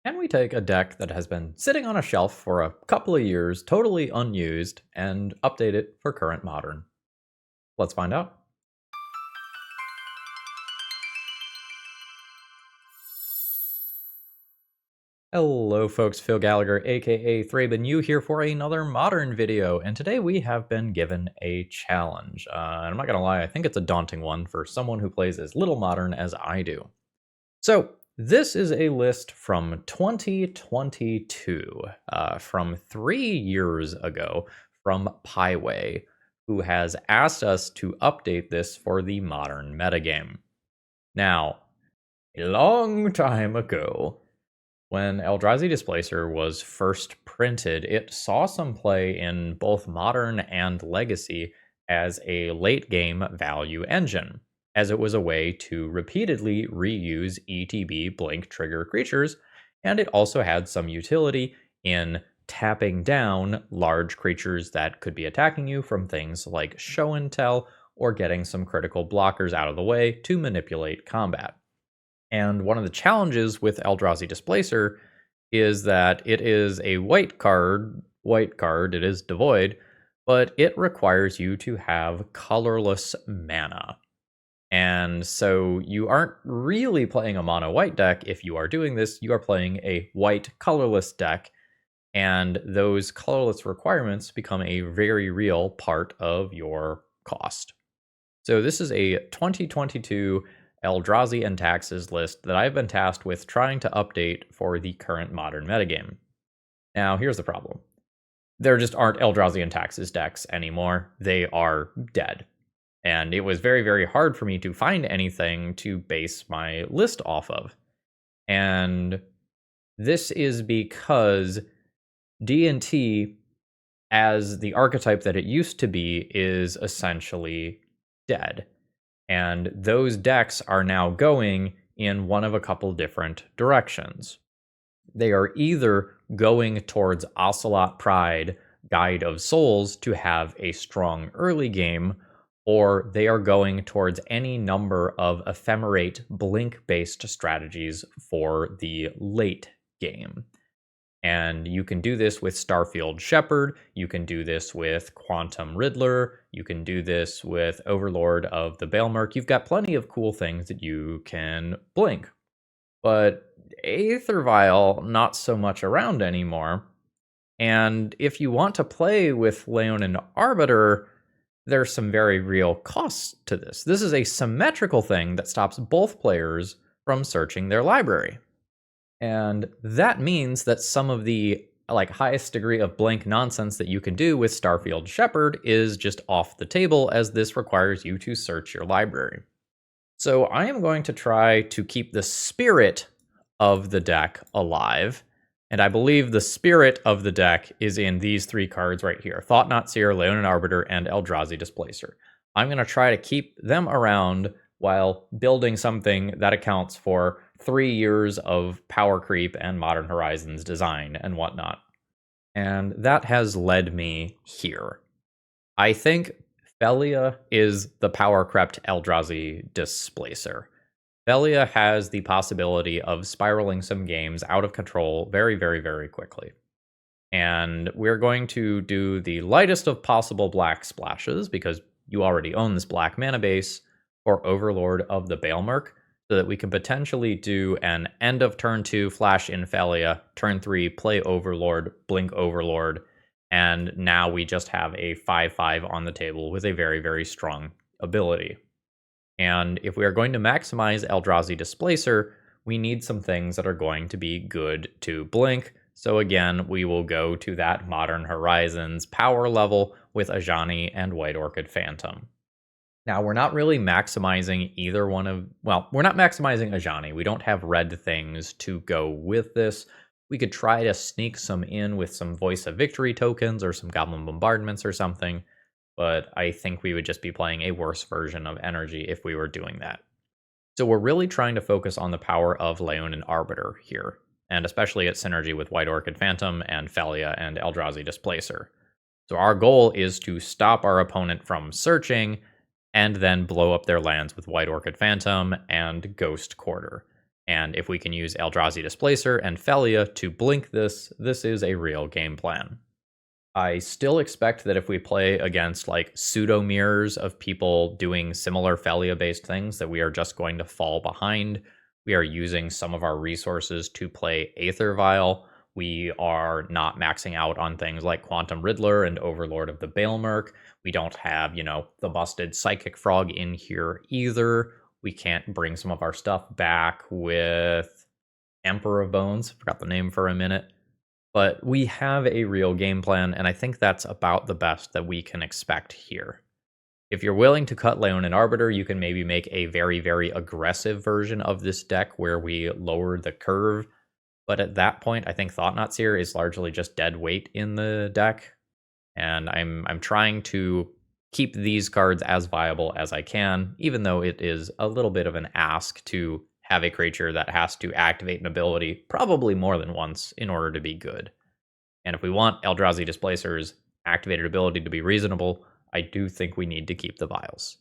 Can we take a deck that has been sitting on a shelf for a couple of years, totally unused, and update it for current modern? Let's find out. Hello folks, Phil Gallagher, aka ThrabenU here for another modern video, and today we have been given a challenge. And I'm not gonna lie, I think it's a daunting one for someone who plays as little modern as I do. So, this is a list from 2022, from 3 years ago, from Pieway, who has asked us to update this for the modern metagame. Now, a long time ago, when Eldrazi Displacer was first printed, it saw some play in both Modern and Legacy as a late-game value engine, as it was a way to repeatedly reuse ETB blink trigger creatures, and it also had some utility in tapping down large creatures that could be attacking you from things like Show and Tell, or getting some critical blockers out of the way to manipulate combat. And one of the challenges with Eldrazi Displacer is that it is a white card, it is devoid, but it requires you to have colorless mana. And so you aren't really playing a mono white deck if you are doing this, you are playing a white colorless deck, and those colorless requirements become a very real part of your cost. So this is a 2022 Eldrazi and Taxes list that I've been tasked with trying to update for the current modern metagame. Now, here's the problem. There just aren't Eldrazi and Taxes decks anymore. They are dead. And it was very, very hard for me to find anything to base my list off of. And this is because D&T, as the archetype that it used to be, is essentially dead. And those decks are now going in one of a couple different directions. They are either going towards Ocelot Pride, Guide of Souls to have a strong early game, or they are going towards any number of ephemerate blink-based strategies for the late game. And you can do this with Starfield Shepherd, you can do this with Quantum Riddler, you can do this with Overlord of the Balemurk. You've got plenty of cool things that you can blink. But Aether Vial, not so much around anymore. And if you want to play with Leonin Arbiter, there's some very real costs to this. This is a symmetrical thing that stops both players from searching their library. And that means that some of the highest degree of blank nonsense that you can do with Starfield Shepherd is just off the table, as this requires you to search your library. So I am going to try to keep the spirit of the deck alive, and I believe the spirit of the deck is in these three cards right here: Thought-Knot Seer, Leonin Arbiter, and Eldrazi Displacer. I'm going to try to keep them around while building something that accounts for 3 years of power creep and Modern Horizons design and whatnot. And that has led me here. I think Phelia is the power crept Eldrazi Displacer. Phelia has the possibility of spiraling some games out of control very, very, very quickly. And we're going to do the lightest of possible black splashes, because you already own this black mana base, or Overlord of the Balemurk, so that we can potentially do an end of turn 2 flash in Phelia, turn 3 play Overlord, blink Overlord, and now we just have a 5/5 on the table with a very, very strong ability. And if we are going to maximize Eldrazi Displacer, we need some things that are going to be good to blink. So again, we will go to that Modern Horizons power level with Ajani and White Orchid Phantom. Now, we're not really maximizing either one of... Well, we're not maximizing Ajani. We don't have red things to go with this. We could try to sneak some in with some Voice of Victory tokens or some Goblin Bombardments or something, but I think we would just be playing a worse version of Energy if we were doing that. So we're really trying to focus on the power of Leonin Arbiter here, and especially its synergy with White Orchid Phantom and Phelia and Eldrazi Displacer. So our goal is to stop our opponent from searching, and then blow up their lands with White Orchid Phantom and Ghost Quarter. And if we can use Eldrazi Displacer and Phelia to blink this, this is a real game plan. I still expect that if we play against like pseudo mirrors of people doing similar Phelia-based things, that we are just going to fall behind. We are using some of our resources to play Aether Vial. We are not maxing out on things like Quantum Riddler and Overlord of the Balemurk. We don't have, the busted Psychic Frog in here either. We can't bring some of our stuff back with Emperor of Bones. Forgot the name for a minute. But we have a real game plan, and I think that's about the best that we can expect here. If you're willing to cut Leonin Arbiter, you can maybe make a very, very aggressive version of this deck where we lower the curve. But at that point, I think Thought-Knot Seer is largely just dead weight in the deck. And I'm trying to keep these cards as viable as I can, even though it is a little bit of an ask to have a creature that has to activate an ability probably more than once in order to be good. And if we want Eldrazi Displacer's activated ability to be reasonable, I do think we need to keep the vials.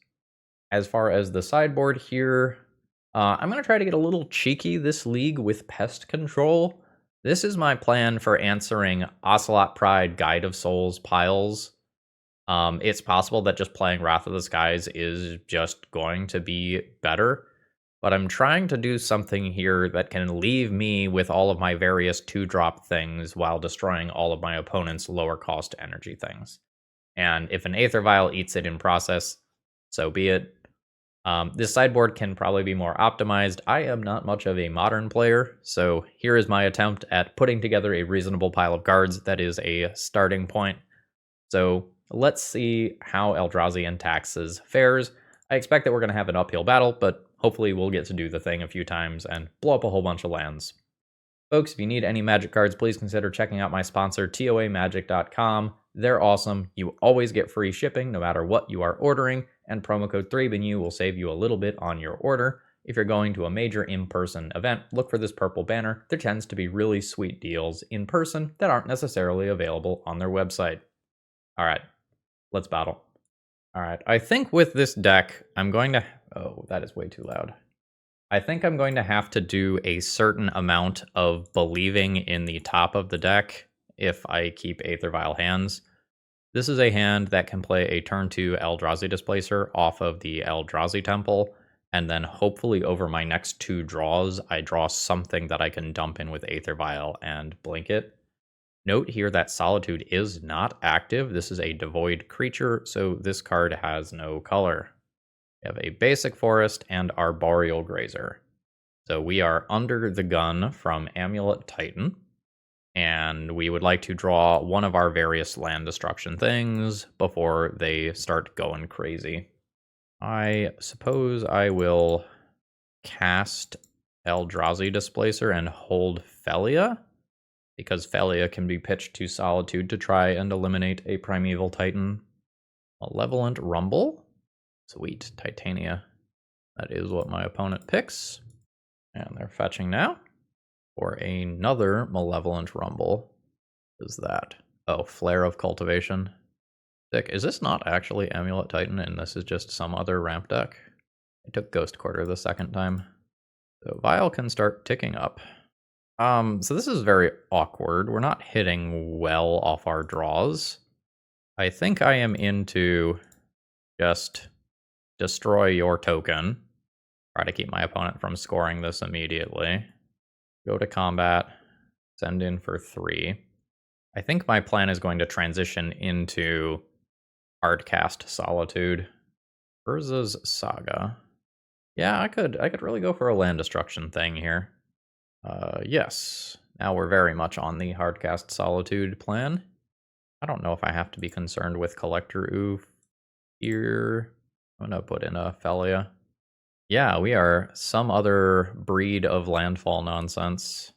As far as the sideboard here, I'm going to try to get a little cheeky this league with pest control. This is my plan for answering Ocelot Pride, Guide of Souls piles. It's possible that just playing Wrath of the Skies is just going to be better. But I'm trying to do something here that can leave me with all of my various 2-drop things while destroying all of my opponent's lower cost energy things. And if an Aether Vial eats it in process, so be it. This sideboard can probably be more optimized. I am not much of a modern player, so here is my attempt at putting together a reasonable pile of cards that is a starting point. So let's see how Eldrazi and Taxes fares. I expect that we're going to have an uphill battle, but hopefully we'll get to do the thing a few times and blow up a whole bunch of lands. Folks, if you need any Magic cards, please consider checking out my sponsor, TOAMagic.com. They're awesome. You always get free shipping no matter what you are ordering, and promo code ThrabenU will save you a little bit on your order. If you're going to a major in-person event, look for this purple banner. There tends to be really sweet deals in person that aren't necessarily available on their website. All right, let's battle. All right, I think with this deck, I'm going to... Oh, that is way too loud. I think I'm going to have to do a certain amount of believing in the top of the deck if I keep Aether Vial hands. This is a hand that can play a turn 2 Eldrazi Displacer off of the Eldrazi Temple, and then hopefully over my next 2 draws, I draw something that I can dump in with Aether Vial and blink it. Note here that Solitude is not active. This is a devoid creature, so this card has no color. We have a basic forest and Arboreal Grazer. So we are under the gun from Amulet Titan, and we would like to draw one of our various land destruction things before they start going crazy. I suppose I will cast Eldrazi Displacer and hold Phelia, because Phelia can be pitched to Solitude to try and eliminate a Primeval Titan. Malevolent Rumble? Sweet, Titania. That is what my opponent picks. And they're fetching now for another Malevolent Rumble. What is that? Oh, Flare of Cultivation. Sick. Is this not actually Amulet Titan and this is just some other ramp deck? I took Ghost Quarter the second time. So Vial can start ticking up. So this is very awkward. We're not hitting well off our draws. I think I am into just destroy your token. Try to keep my opponent from scoring this immediately. Go to combat. Send in for 3. I think my plan is going to transition into Hardcast Solitude. Urza's Saga. Yeah, I could really go for a land destruction thing here. Yes. Now we're very much on the Hardcast Solitude plan. I don't know if I have to be concerned with Collector Oof here. I'm gonna put in a Phelia. Yeah, we are some other breed of landfall nonsense.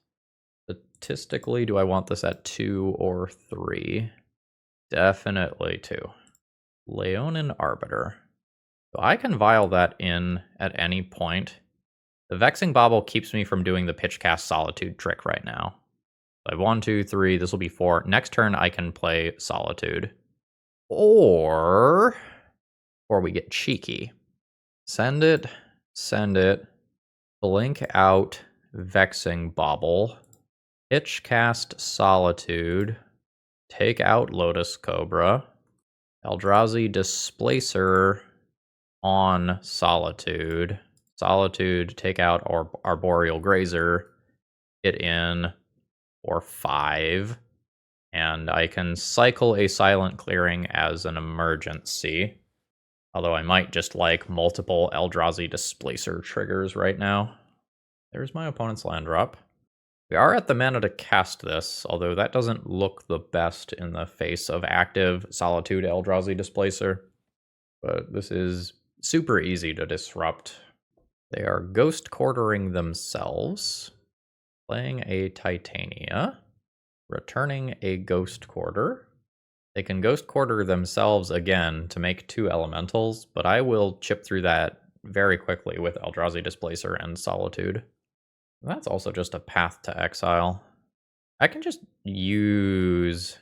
Statistically, do I want this at 2 or 3? Definitely 2. Leonin Arbiter. So I can vial that in at any point. The Vexing Bauble keeps me from doing the Pitchcast Solitude trick right now. So I have 1, 2, 3, this will be 4. Next turn I can play Solitude. Or we get cheeky. Send it, blink out Vexing Bauble, Hitchcast Solitude, take out Lotus Cobra, Eldrazi Displacer on Solitude, take out Arboreal Grazer, hit in for 5, and I can cycle a Silent Clearing as an emergency. Although I might just like multiple Eldrazi Displacer triggers right now. There's my opponent's land drop. We are at the mana to cast this, although that doesn't look the best in the face of active Solitude Eldrazi Displacer. But this is super easy to disrupt. They are Ghost Quartering themselves, playing a Titania, returning a Ghost Quarter. They can Ghost Quarter themselves again to make 2 elementals, but I will chip through that very quickly with Eldrazi Displacer and Solitude. That's also just a path to exile. I can just use...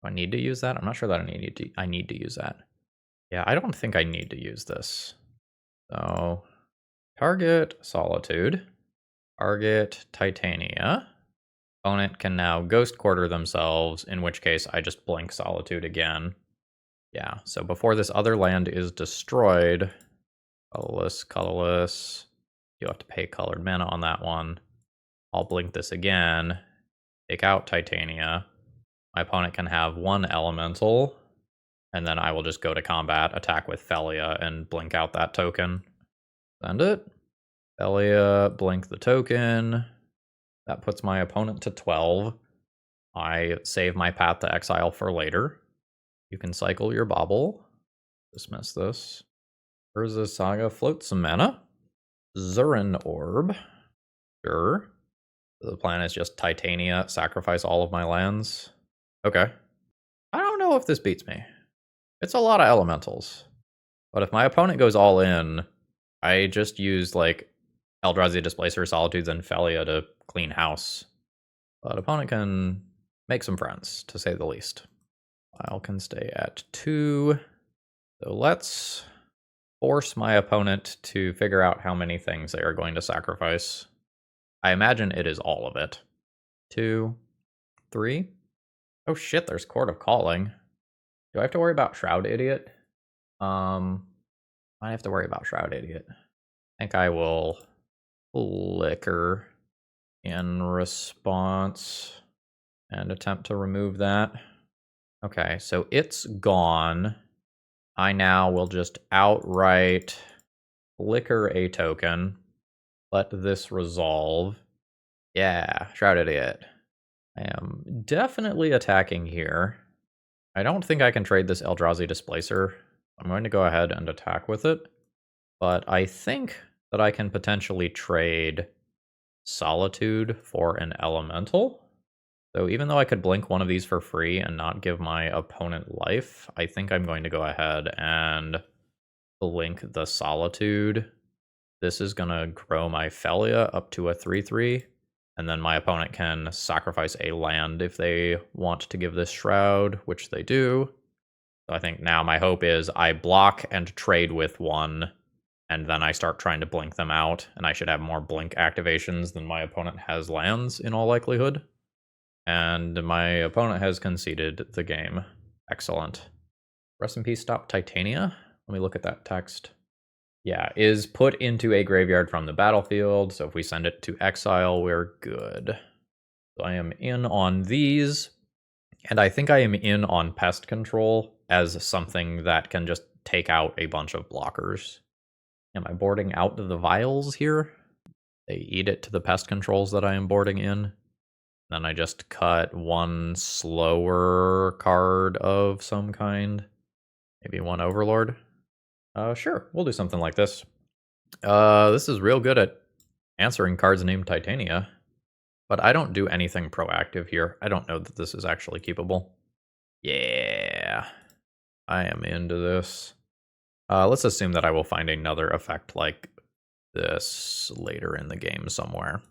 Do I need to use that? I'm not sure that I need to use that. Yeah, I don't think I need to use this. So, target Solitude, target Titania. Opponent can now Ghost Quarter themselves, in which case I just blink Solitude again. Yeah, so before this other land is destroyed, colorless, you have to pay colored mana on that one. I'll blink this again, take out Titania. My opponent can have 1 elemental, and then I will just go to combat, attack with Phelia, and blink out that token. Send it. Phelia, blink the token. That puts my opponent to 12. I save my path to exile for later. You can cycle your Bauble. Dismiss this. Urza Saga, float some mana. Zurin Orb. Sure. The plan is just Titania, sacrifice all of my lands. Okay. I don't know if this beats me. It's a lot of elementals. But if my opponent goes all in, I just use like Eldrazi Displacer, Solitudes, and Phelia to clean house. But opponent can make some friends, to say the least. File can stay at 2. So let's force my opponent to figure out how many things they are going to sacrifice. I imagine it is all of it. 2, 3. Oh shit, there's Court of Calling. Do I have to worry about Shroud Idiot? I have to worry about Shroud Idiot. I think I will flicker in response and attempt to remove that. Okay, so it's gone. I now will just outright flicker a token. Let this resolve. Yeah, Shroud Idiot. I am definitely attacking here. I don't think I can trade this Eldrazi Displacer. I'm going to go ahead and attack with it. But I think that I can potentially trade Solitude for an Elemental. So even though I could blink one of these for free and not give my opponent life, I think I'm going to go ahead and blink the Solitude. This is going to grow my Phelia up to a 3/3, and then my opponent can sacrifice a land if they want to give this Shroud, which they do. So I think now my hope is I block and trade with one, and then I start trying to blink them out, and I should have more blink activations than my opponent has lands in all likelihood. And my opponent has conceded the game. Excellent. Rest in peace, stop Titania. Let me look at that text. Yeah, is put into a graveyard from the battlefield, so if we send it to exile, we're good. So I am in on these, and I think I am in on Pest Control as something that can just take out a bunch of blockers. Am I boarding out the vials here? They eat it to the pest controls that I am boarding in. Then I just cut one slower card of some kind. Maybe one Overlord. Sure, we'll do something like this. This is real good at answering cards named Titania. But I don't do anything proactive here. I don't know that this is actually keepable. Yeah. I am into this. Let's assume that I will find another effect like this later in the game somewhere.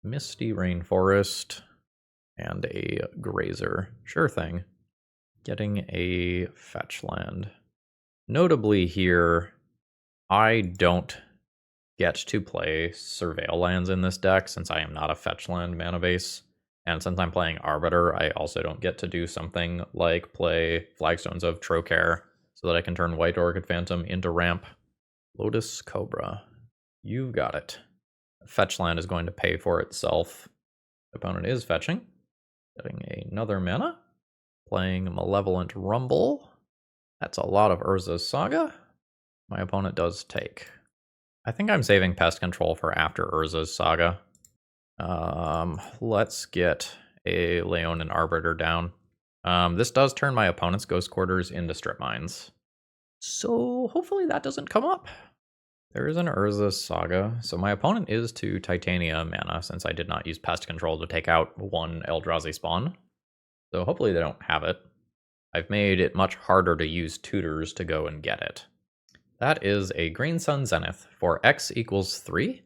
Misty Rainforest and a Grazer. Sure thing. Getting a fetch land. Notably here, I don't get to play Surveil lands in this deck since I am not a fetch land mana base. And since I'm playing Arbiter, I also don't get to do something like play Flagstones of Trocare so that I can turn White Orchid Phantom into ramp. Lotus Cobra. You've got it. Fetch land is going to pay for itself. Opponent is fetching. Getting another mana. Playing Malevolent Rumble. That's a lot of Urza's Saga. My opponent does take. I think I'm saving Pest Control for after Urza's Saga. Let's get a Leonin Arbiter down. This does turn my opponent's Ghost Quarters into Strip Mines. So hopefully that doesn't come up. There is an Urza's Saga, so my opponent is to Titania mana since I did not use Pest Control to take out one Eldrazi spawn. So hopefully they don't have it. I've made it much harder to use tutors to go and get it. That is a Green Sun Zenith for X equals 3,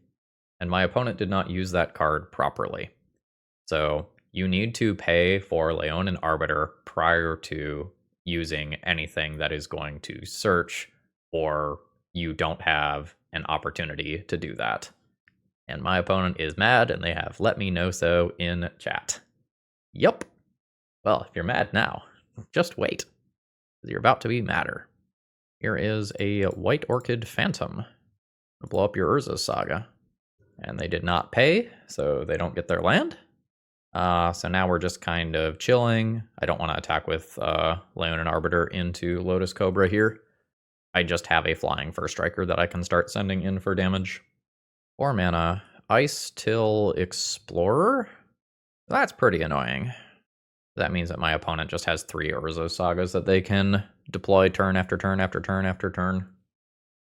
and my opponent did not use that card properly. So you need to pay for Leonin Arbiter prior to using anything that is going to search, or you don't have an opportunity to do that. And my opponent is mad, and they have let me know so in chat. Yup. Well, if you're mad now, just wait. You're about to be madder. Here is a White Orchid Phantom. Blow up your Urza's Saga. And they did not pay, so they don't get their land. So now we're just kind of chilling. I don't want to attack with Leonin Arbiter into Lotus Cobra here. I just have a flying first striker that I can start sending in for damage. 4 mana, Ice Till Explorer. That's pretty annoying. That means that my opponent just has 3 Urza's Sagas that they can deploy turn after turn after turn after turn.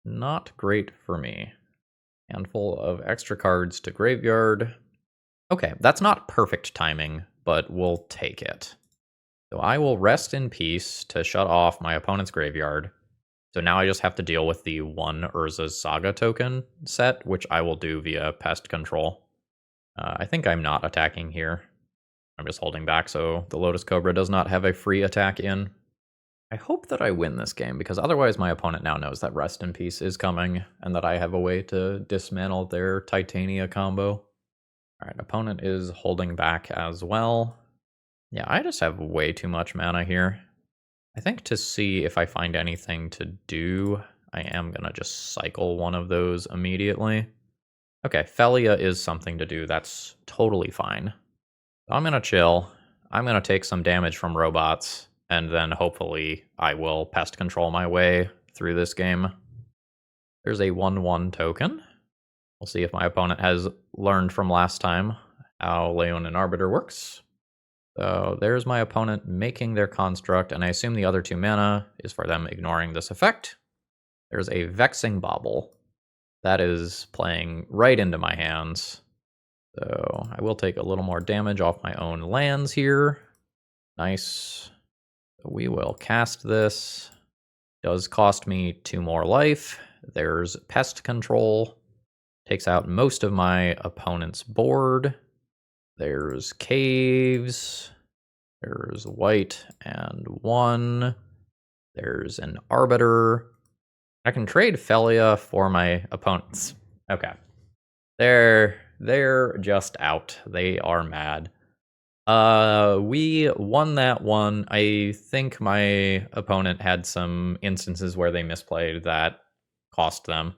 Not great for me. Handful of extra cards to graveyard. Okay, that's not perfect timing, but we'll take it. So I will rest in peace to shut off my opponent's graveyard. So now I just have to deal with the 1 Urza's Saga token set, which I will do via Pest Control. I think I'm not attacking here. I'm just holding back so the Lotus Cobra does not have a free attack in. I hope that I win this game, because otherwise my opponent now knows that Rest in Peace is coming, and that I have a way to dismantle their Titania combo. Alright, opponent is holding back as well. Yeah, I just have way too much mana here. I think to see if I find anything to do, I am gonna just cycle one of those immediately. Okay, Phelia is something to do, that's totally fine. I'm gonna chill. I'm gonna take some damage from robots, and then hopefully I will Pest Control my way through this game. There's a 1/1 token. We'll see if my opponent has learned from last time how Leonin Arbiter works. So there's my opponent making their construct, and I assume the other 2 mana is for them ignoring this effect. There's a Vexing Bauble. That is playing right into my hands. So I will take a little more damage off my own lands here. Nice. We will cast this. Does cost me 2 more life. There's Pest Control. Takes out most of my opponent's board. There's Caves. There's White and 1. There's an Arbiter. I can trade Phelia for my opponents. Okay. They're just out. They are mad. We won that one. I think my opponent had some instances where they misplayed that cost them.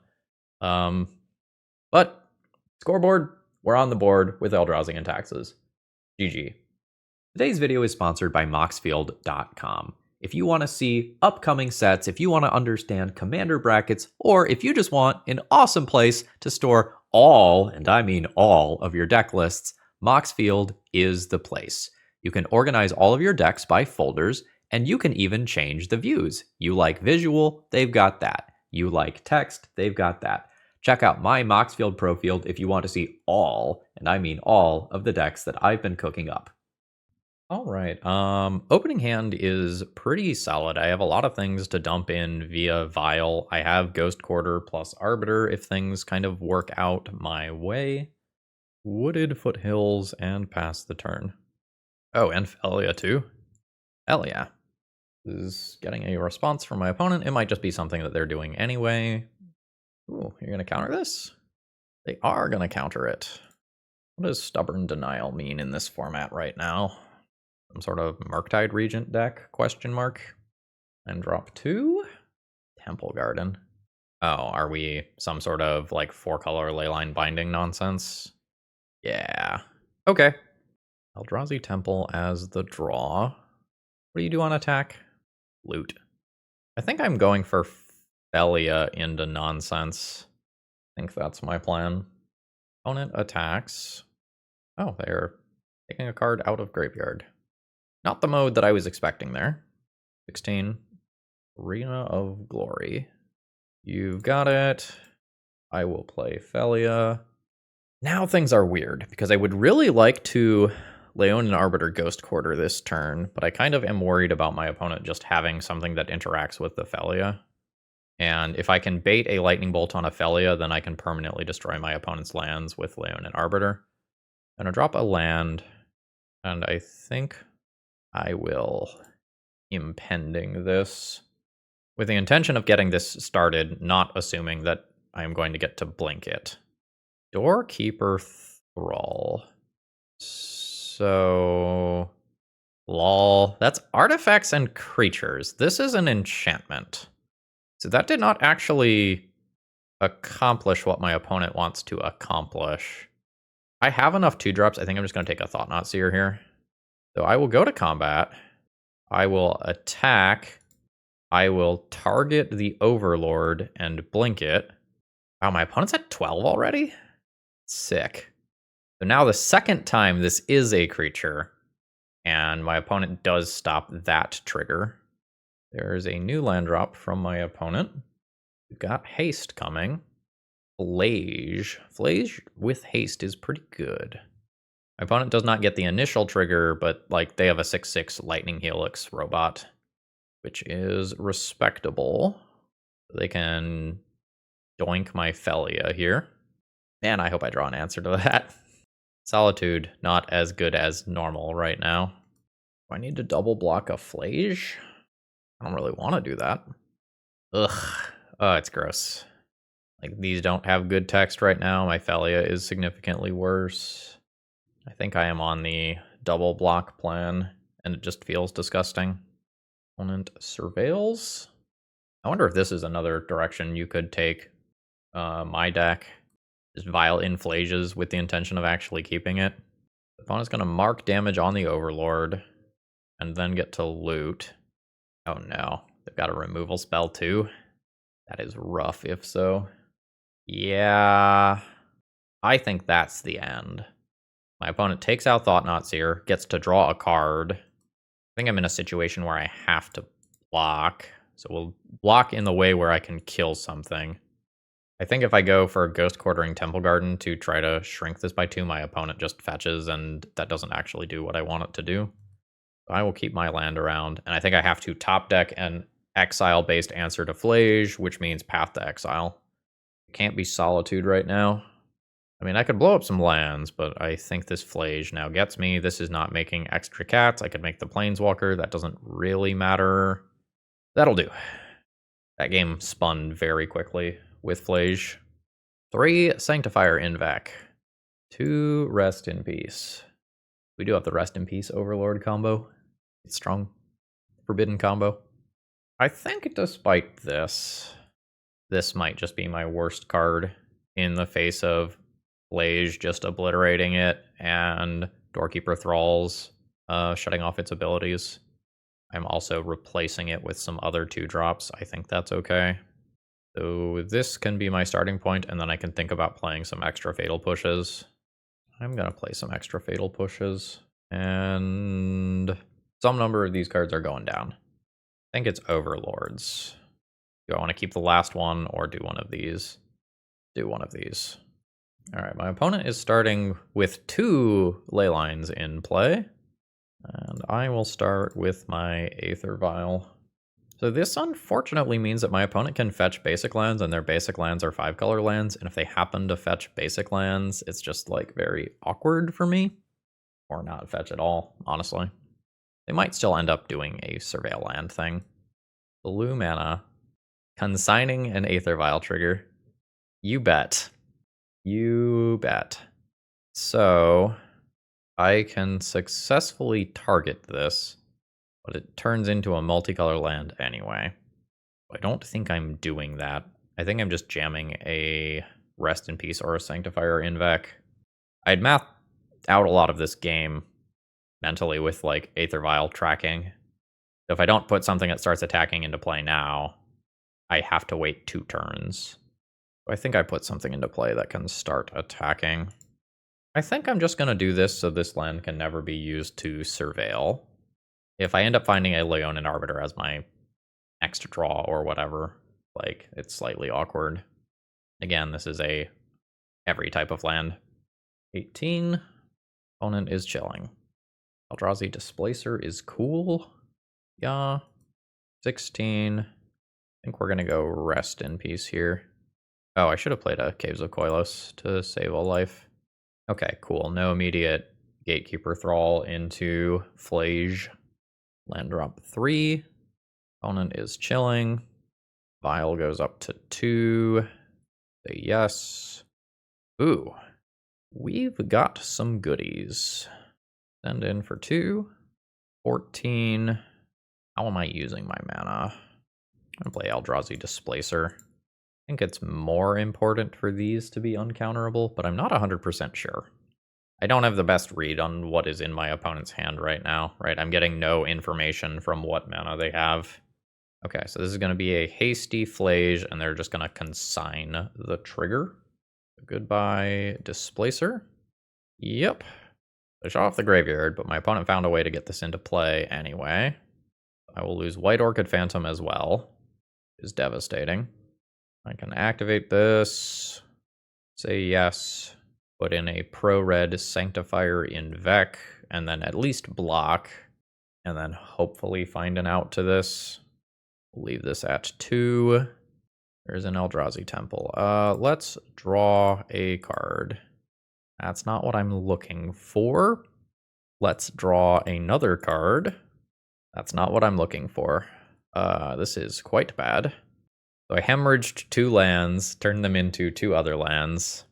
But scoreboard, we're on the board with Eldrazi and Taxes. GG. Today's video is sponsored by Moxfield.com. If you want to see upcoming sets, if you want to understand commander brackets, or if you just want an awesome place to store all, and I mean all, of your deck lists, Moxfield is the place. You can organize all of your decks by folders, and you can even change the views. You like visual, they've got that. You like text, they've got that. Check out my Moxfield Profield if you want to see all, and I mean all, of the decks that I've been cooking up. All right, opening hand is pretty solid. I have a lot of things to dump in via Vial. I have Ghost Quarter plus Arbiter if things kind of work out my way. Wooded Foothills and pass the turn. Oh, and Phelia too? Hell yeah. This is getting a response from my opponent. It might just be something that they're doing anyway. Ooh, you're gonna counter this? They are going to counter it. What does Stubborn Denial mean in this format right now? Some sort of Murktide Regent deck, question mark. And drop 2? Temple Garden. Oh, are we some sort of like 4-color leyline binding nonsense? Yeah. Okay. Eldrazi Temple as the draw. What do you do on attack? Loot. I think I'm going for Phelia into nonsense. I think that's my plan. Opponent attacks. Oh, they're taking a card out of graveyard. Not the mode that I was expecting there. 16. Arena of Glory. You've got it. I will play Phelia. Now things are weird, because I would really like to Leonin Arbiter Ghost Quarter this turn, but I kind of am worried about my opponent just having something that interacts with the Phelia. And if I can bait a Lightning Bolt on a Phelia, then I can permanently destroy my opponent's lands with Leonin Arbiter. I'm going to drop a land, and I think I will Impending this with the intention of getting this started, not assuming that I am going to get to blink it. Doorkeeper Thrall. So, lol. That's artifacts and creatures. This is an enchantment. So that did not actually accomplish what my opponent wants to accomplish. I have enough 2-drops. I think I'm just going to take a Thought-Knot Seer here. So I will go to combat. I will attack. I will target the Overlord and blink it. Wow, my opponent's at 12 already? Sick. So now the second time this is a creature, and my opponent does stop that trigger. There's a new land drop from my opponent. We've got haste coming. Flage. Flage with haste is pretty good. My opponent does not get the initial trigger, but like they have a 6/6 Lightning Helix robot, which is respectable. They can doink my Phelia here. Man, I hope I draw an answer to that. Solitude, not as good as normal right now. Do I need to double block a Flage? I don't really want to do that. Ugh. Oh, it's gross. Like, these don't have good text right now. My Phelia is significantly worse. I think I am on the double block plan, and it just feels disgusting. Opponent surveils. I wonder if this is another direction you could take my deck. Just vial in Flages with the intention of actually keeping it. The opponent's going to mark damage on the Overlord, and then get to loot. Oh no, they've got a removal spell too. That is rough if so. Yeah, I think that's the end. My opponent takes out Thought-Knot Seer, gets to draw a card. I think I'm in a situation where I have to block. So we'll block in the way where I can kill something. I think if I go for Ghost Quartering Temple Garden to try to shrink this by 2, my opponent just fetches, and that doesn't actually do what I want it to do. So I will keep my land around, and I think I have to top deck an exile-based answer to Flage, which means Path to Exile. It can't be Solitude right now. I mean, I could blow up some lands, but I think this Flage now gets me. This is not making extra cats. I could make the Planeswalker. That doesn't really matter. That'll do. That game spun very quickly with Flage. 3 Sanctifier Invec. 2 Rest in Peace. We do have the Rest in Peace Overlord combo. It's strong. Forbidden combo. I think despite this, this might just be my worst card in the face of Flage just obliterating it and Doorkeeper Thralls shutting off its abilities. I'm also replacing it with some other 2-drops. I think that's okay. So this can be my starting point, and then I can think about playing some extra Fatal Pushes. I'm going to play some extra Fatal Pushes, and some number of these cards are going down. I think it's Overlords. Do I want to keep the last one or do one of these? Do one of these. All right, my opponent is starting with 2 ley lines in play, and I will start with my Aether Vial. So this unfortunately means that my opponent can fetch basic lands, and their basic lands are 5-color lands, and if they happen to fetch basic lands, it's just like very awkward for me, or not fetch at all, honestly. They might still end up doing a Surveil land thing. Blue mana, consigning an Aether Vial trigger. You bet. You bet. So I can successfully target this, but it turns into a multicolor land anyway. I don't think I'm doing that. I think I'm just jamming a Rest in Peace or a Sanctifier in Vec. I'd mapped out a lot of this game mentally with like Aether Vial tracking. So if I don't put something that starts attacking into play now, I have to wait 2 turns. I think I put something into play that can start attacking. I think I'm just going to do this so this land can never be used to surveil. If I end up finding a Leonin Arbiter as my next draw or whatever, like, it's slightly awkward. Again, this is a every type of land. 18. Opponent is chilling. Eldrazi Displacer is cool. Yeah. 16. I think we're going to go Rest in Peace here. Oh, I should have played a Caves of Koilos to save a life. Okay, cool. No immediate Gatekeeper Thrall into Flage. Land drop 3. Opponent is chilling. Vial goes up to 2. Say yes. Ooh. We've got some goodies. Send in for 2. 14. How am I using my mana? I'm going to play Eldrazi Displacer. I think it's more important for these to be uncounterable, but I'm not 100% sure. I don't have the best read on what is in my opponent's hand right now, right? I'm getting no information from what mana they have. Okay, so this is going to be a hasty Flage, and they're just going to consign the trigger. Goodbye, Displacer. Yep. I shot off the graveyard, but my opponent found a way to get this into play anyway. I will lose White Orchid Phantom as well. It is devastating. I can activate this. Say yes. Put in a pro-red Sanctifier in Vec, and then at least block, and then hopefully find an out to this. We'll leave this at 2. There's an Eldrazi Temple. Let's draw a card. That's not what I'm looking for. Let's draw another card. That's not what I'm looking for. This is quite bad. So I hemorrhaged 2 lands, turned them into 2 other lands.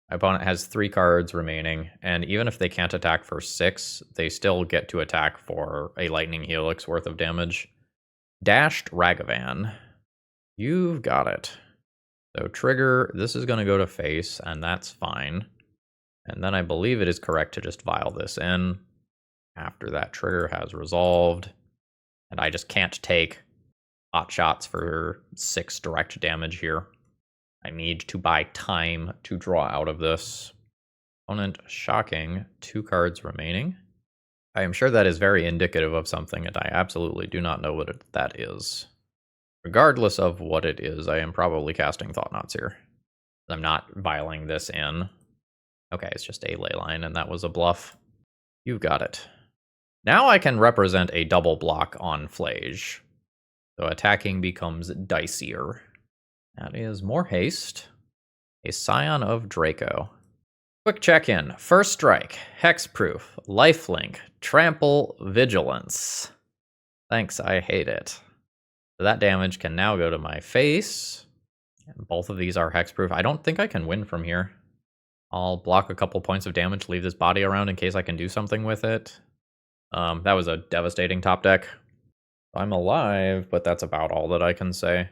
My opponent has 3 cards remaining, and even if they can't attack for 6, they still get to attack for a Lightning Helix worth of damage. Dashed Ragavan. You've got it. So trigger, this is going to go to face, and that's fine. And then I believe it is correct to just vial this in after that trigger has resolved. And I just can't take hot shots for 6 direct damage here. I need to buy time to draw out of this. Opponent shocking, 2 cards remaining. I am sure that is very indicative of something, and I absolutely do not know what that is. Regardless of what it is, I am probably casting Thought-Knots here. I'm not vialing this in. Okay, it's just a Leyline, and that was a bluff. You've got it. Now I can represent a double block on Flage. So attacking becomes dicier. That is more haste. A Scion of Draco. Quick check-in. First strike, hexproof, lifelink, trample, vigilance. Thanks, I hate it. So that damage can now go to my face. And both of these are hexproof. I don't think I can win from here. I'll block a couple points of damage, leave this body around in case I can do something with it. That was a devastating top deck. I'm alive, but that's about all that I can say.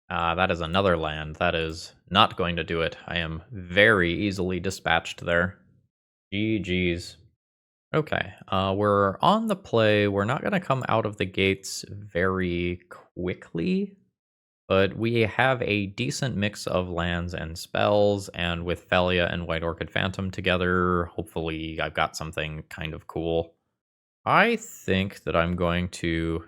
That is another land. That is not going to do it. I am very easily dispatched there. GG's. Okay, we're on the play. We're not going to come out of the gates very quickly, but we have a decent mix of lands and spells, and with Phelia and White Orchid Phantom together, hopefully I've got something kind of cool. I think that I'm going to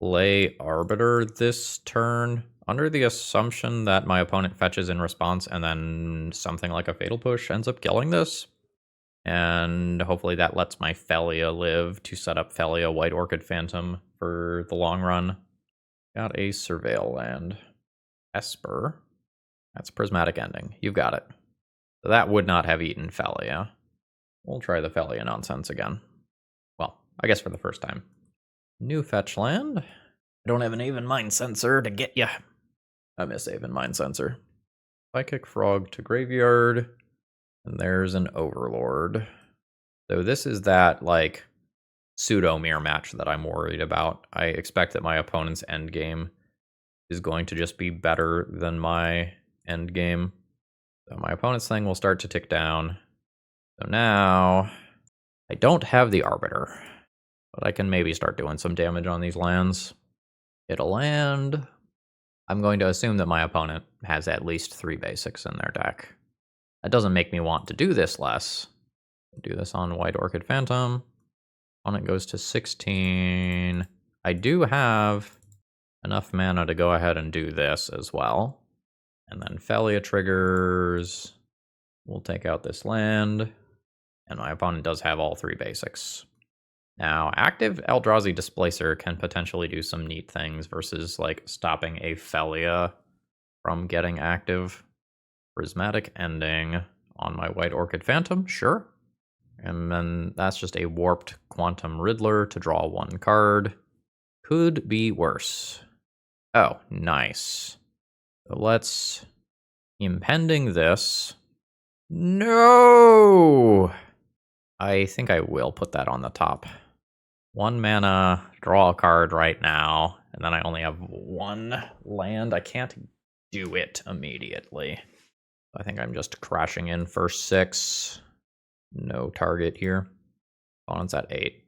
play Arbiter this turn, under the assumption that my opponent fetches in response, and then something like a Fatal Push ends up killing this. And hopefully that lets my Phelia live to set up Phelia White Orchid Phantom for the long run. Got a Surveil land. Esper. That's Prismatic Ending. You've got it. So that would not have eaten Phelia. We'll try the Phelia nonsense again. Well, I guess for the first time. New fetch land. I don't have an Aven Mind Sensor to get ya. I miss Aven Mind Sensor. Psychic Frog to graveyard, and there's an Overlord. So this is that, like, pseudo-mirror match that I'm worried about. I expect that my opponent's endgame is going to just be better than my endgame. So my opponent's thing will start to tick down. So now, I don't have the Arbiter, but I can maybe start doing some damage on these lands. Hit a land. I'm going to assume that my opponent has at least 3 basics in their deck. That doesn't make me want to do this less. Do this on White Orchid Phantom. Opponent goes to 16. I do have enough mana to go ahead and do this as well. And then Phelia triggers. We'll take out this land. And my opponent does have all 3 basics. Now, active Eldrazi Displacer can potentially do some neat things versus, like, stopping a Phelia from getting active. Prismatic Ending on my White Orchid Phantom, sure. And then that's just a warped Quantum Riddler to draw 1 card. Could be worse. Oh, nice. So let's impending this. No! I think I will put that on the top. 1 mana, draw a card right now, and then I only have 1 land. I can't do it immediately. I think I'm just crashing in for 6. No target here. Opponent's at 8.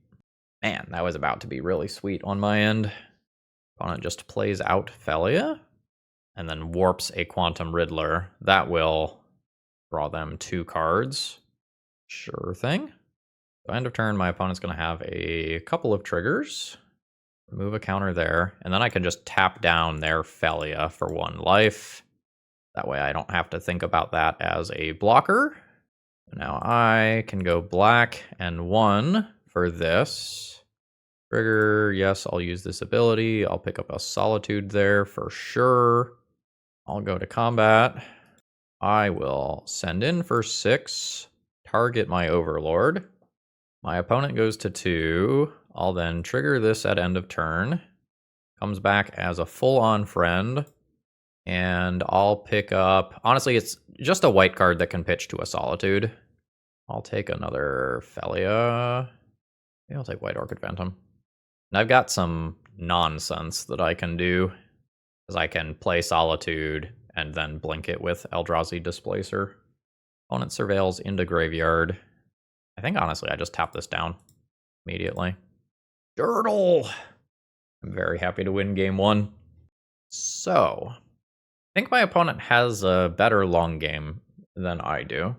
Man, that was about to be really sweet on my end. Opponent just plays out Phelia, and then warps a Quantum Riddler. That will draw them 2 cards. Sure thing. So end of turn, my opponent's going to have a couple of triggers. Remove a counter there, and then I can just tap down their Phelia for 1 life. That way I don't have to think about that as a blocker. Now I can go black and 1 for this. Trigger, yes, I'll use this ability. I'll pick up a Solitude there for sure. I'll go to combat. I will send in for 6, target my Overlord. My opponent goes to 2. I'll then trigger this at end of turn. Comes back as a full-on friend. And I'll pick up... Honestly, it's just a white card that can pitch to a Solitude. I'll take another Phelia. Maybe I'll take White Orchid Phantom. And I've got some nonsense that I can do. Because I can play Solitude and then blink it with Eldrazi Displacer. Opponent surveils into graveyard. I think, honestly, I just tap this down immediately. Dirtle! I'm very happy to win game 1. So, I think my opponent has a better long game than I do.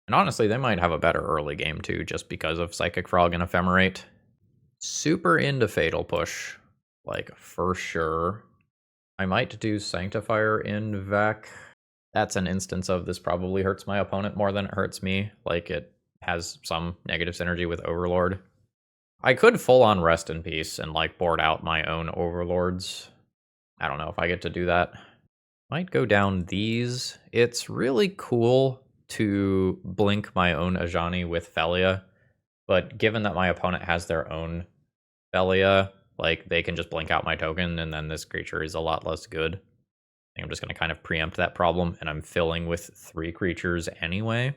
And honestly, they might have a better early game too, just because of Psychic Frog and Ephemerate. Super into Fatal Push, like, for sure. I might do Sanctifier in Vec. That's an instance of this probably hurts my opponent more than it hurts me. Like, it has some negative synergy with Overlord. I could full-on Rest in Peace and, like, board out my own Overlords. I don't know if I get to do that. Might go down these. It's really cool to blink my own Ajani with Phelia, but given that my opponent has their own Phelia, like, they can just blink out my token, and then this creature is a lot less good. I think I'm just going to kind of preempt that problem, and I'm filling with 3 creatures anyway.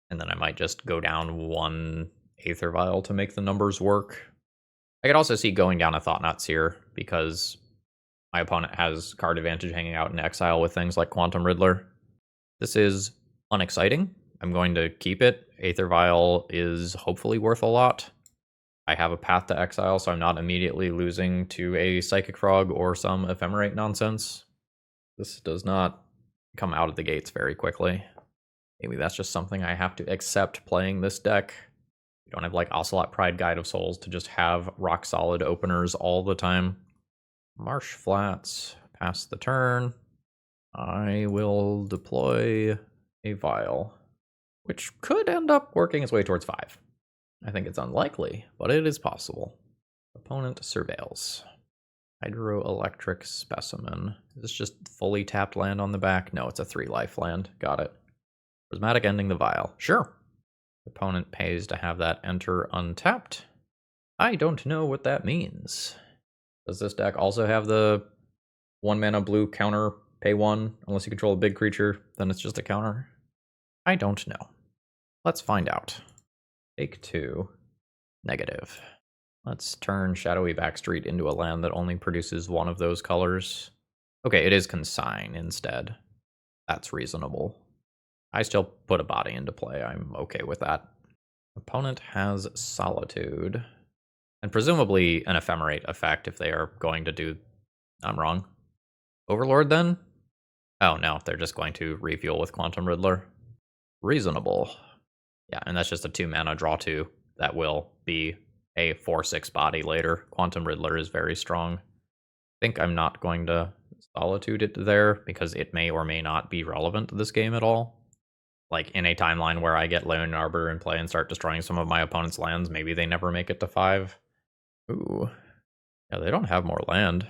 And then I might just go down 1 Aether Vial to make the numbers work. I could also see going down a Thought-Knots here, because my opponent has card advantage hanging out in exile with things like Quantum Riddler. This is unexciting. I'm going to keep it. Aether Vial is hopefully worth a lot. I have a path to exile, so I'm not immediately losing to a Psychic Frog or some Ephemerate nonsense. This does not come out of the gates very quickly. Maybe that's just something I have to accept playing this deck. You don't have, like, Ocelot Pride Guide of Souls to just have rock-solid openers all the time. Marsh Flats, pass the turn. I will deploy a Vial, which could end up working its way towards 5. I think it's unlikely, but it is possible. Opponent surveils. Hydroelectric Specimen. Is this just fully tapped land on the back? No, it's a 3-life land. Got it. Prismatic Ending the Vial. Sure. Opponent pays to have that enter untapped. I don't know what that means. Does this deck also have the 1 mana blue counter pay 1 unless you control a big creature, then it's just a counter? I don't know. Let's find out. Take 2. Negative. Let's turn Shadowy Backstreet into a land that only produces one of those colors. Okay, it is Consign instead. That's reasonable. I still put a body into play. I'm okay with that. Opponent has Solitude. And presumably an Ephemerate effect if they are going to do... I'm wrong. Overlord then? Oh no, they're just going to refuel with Quantum Riddler. Reasonable. Yeah, and that's just a 2-mana draw 2 that will be a 4/6 body later. Quantum Riddler is very strong. I think I'm not going to Solitude it there because it may or may not be relevant to this game at all. Like in a timeline where I get Leonin Arbiter in play and start destroying some of my opponent's lands, maybe they never make it to 5. Ooh. Yeah, they don't have more land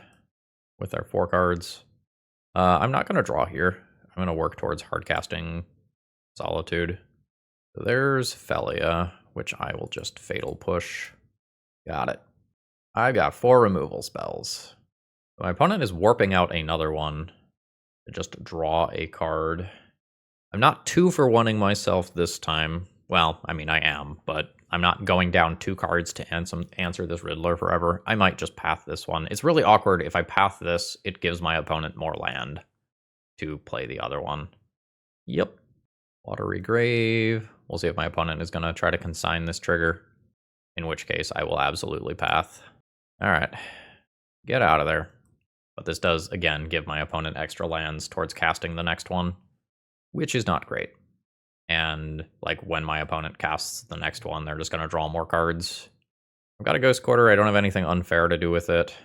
with their 4 cards. I'm not going to draw here. I'm going to work towards hardcasting Solitude. So there's Phelia, which I will just Fatal Push. Got it. I got 4 removal spells. My opponent is warping out another one to just draw a card. I'm not 2 for 1ing myself this time. Well, I mean, I am, but I'm not going down 2 cards to answer this Riddler forever. I might just path this one. It's really awkward. If I path this, it gives my opponent more land to play the other one. Yep. Watery Grave. We'll see if my opponent is going to try to consign this trigger, in which case I will absolutely path. All right. Get out of there. But this does, again, give my opponent extra lands towards casting the next one, which is not great. And like when my opponent casts the next one, they're just going to draw more cards. I've got a Ghost Quarter. I don't have anything unfair to do with it.